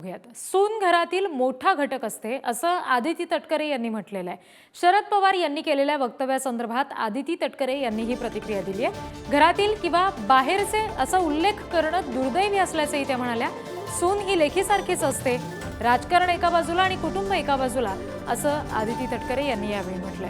सून घरातील मोठा घटक असते असं आदिती तटकरे यांनी म्हटलेलं आहे। शरद पवार यांनी केलेल्या वक्तव्यासंदर्भात आदिती तटकरे यांनी ही प्रतिक्रिया दिली आहे। घरातील किंवा बाहेरचे असा उल्लेख करणं दुर्दैवी असल्याचंही त्या म्हणाल्या। सून ही लेखीसारखीच असते, राजकारण एका बाजूला आणि कुटुंब एका बाजूला, असं आदिती तटकरे यांनी यावेळी म्हटलंय।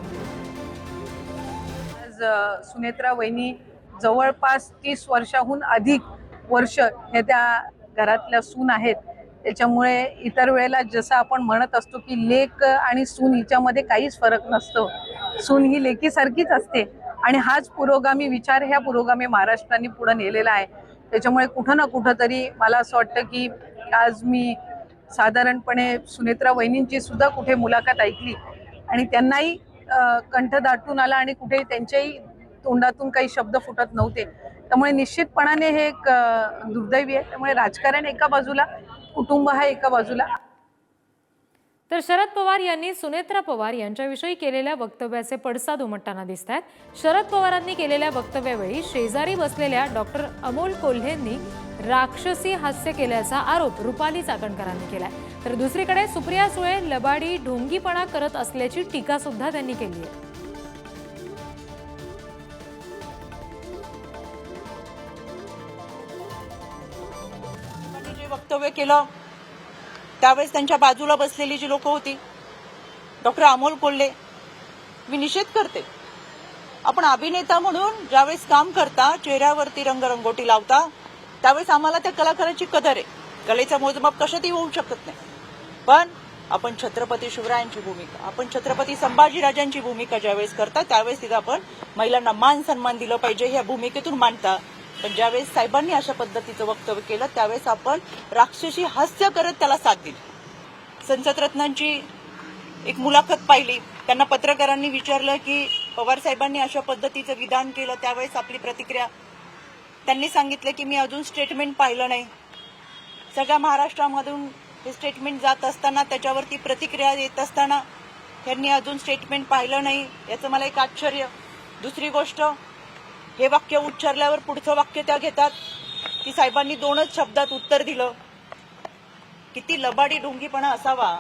आज सुनेत्रा वहिनी जवळपास 30 वर्षाहून अधिक वर्ष हे त्या घरातल्या सून आहेत। त्याच्यामुळे इतर वेळेला जसं आपण म्हणत असतो की लेक आणि सून हिच्यामध्ये काहीच फरक नसतो, सून ही लेकीसारखीच असते आणि हाच पुरोगामी विचार ह्या पुरोगामी महाराष्ट्राने पुढे नेलेला आहे। त्याच्यामुळे कुठं ना कुठं तरी मला असं वाटतं की आज मी साधारणपणे सुनेत्रा वहिनींची सुद्धा कुठे मुलाखत ऐकली आणि त्यांनाही कंठ दाटून आला आणि कुठे त्यांच्याही तोंडातून काही शब्द फुटत नव्हते। त्यामुळे निश्चितपणाने हे एक दुर्दैवी आहे। त्यामुळे राजकारण एका बाजूला, कुटुंब हा एका बाजूला। तर शरद पवार यांनी सुनेत्रा पवार यांच्याविषयी केलेल्या वक्तव्याचे पडसाद उमटताना दिसतात। शरद पवारांनी केलेल्या वक्तव्यावेळी शेजारी बसलेल्या डॉक्टर अमोल कोल्हेंनी राक्षसी हास्य केल्याचा आरोप रुपाली चाकणकरांनी केलाय। तर दुसरीकडे सुप्रिया सुळे लबाडी ढोंगीपणा करत असल्याची टीका सुद्धा त्यांनी केली आहे। वक्तव्य केलं त्यावेळेस त्यांच्या बाजूला बसलेली जी लोक होती, डॉक्टर अमोल कोल्हे, मी निषेध करते। आपण अभिनेता म्हणून ज्यावेळेस काम करता, चेहऱ्यावरती रंगरंगोटी लावता, त्यावेळेस आम्हाला त्या कलाकाराची कदर आहे। कलेचं मोजमाप कशातही होऊ शकत नाही, पण आपण छत्रपती शिवरायांची भूमिका, आपण छत्रपती संभाजीराजांची भूमिका ज्यावेळेस करता त्यावेळेस तिथं आपण महिलांना मान सन्मान दिलं पाहिजे, ह्या भूमिकेतून मांडता। पण ज्यावेळेस साहेबांनी अशा पद्धतीचं वक्तव्य केलं त्यावेळेस आपण राक्षसी हास्य करत त्याला साथ दिली। संसद रत्नांची एक मुलाखत पाहिली, त्यांना पत्रकारांनी विचारलं की पवार साहेबांनी अशा पद्धतीचं विधान केलं, त्यावेळेस आपली प्रतिक्रिया, त्यांनी सांगितलं की मी अजून स्टेटमेंट पाहिलं नाही। सगळ्या महाराष्ट्रामधून हे स्टेटमेंट जात असताना, त्याच्यावरती प्रतिक्रिया येत असताना त्यांनी अजून स्टेटमेंट पाहिलं नाही, याचं मला एक आश्चर्य। दुसरी गोष्ट, हे वाक्य उच्चारल्यावर पुढचं वाक्य त्या घेतात की साहेबांनी 2च शब्दात उत्तर दिलं। किती लबाडी ढोंगीपणा असावा।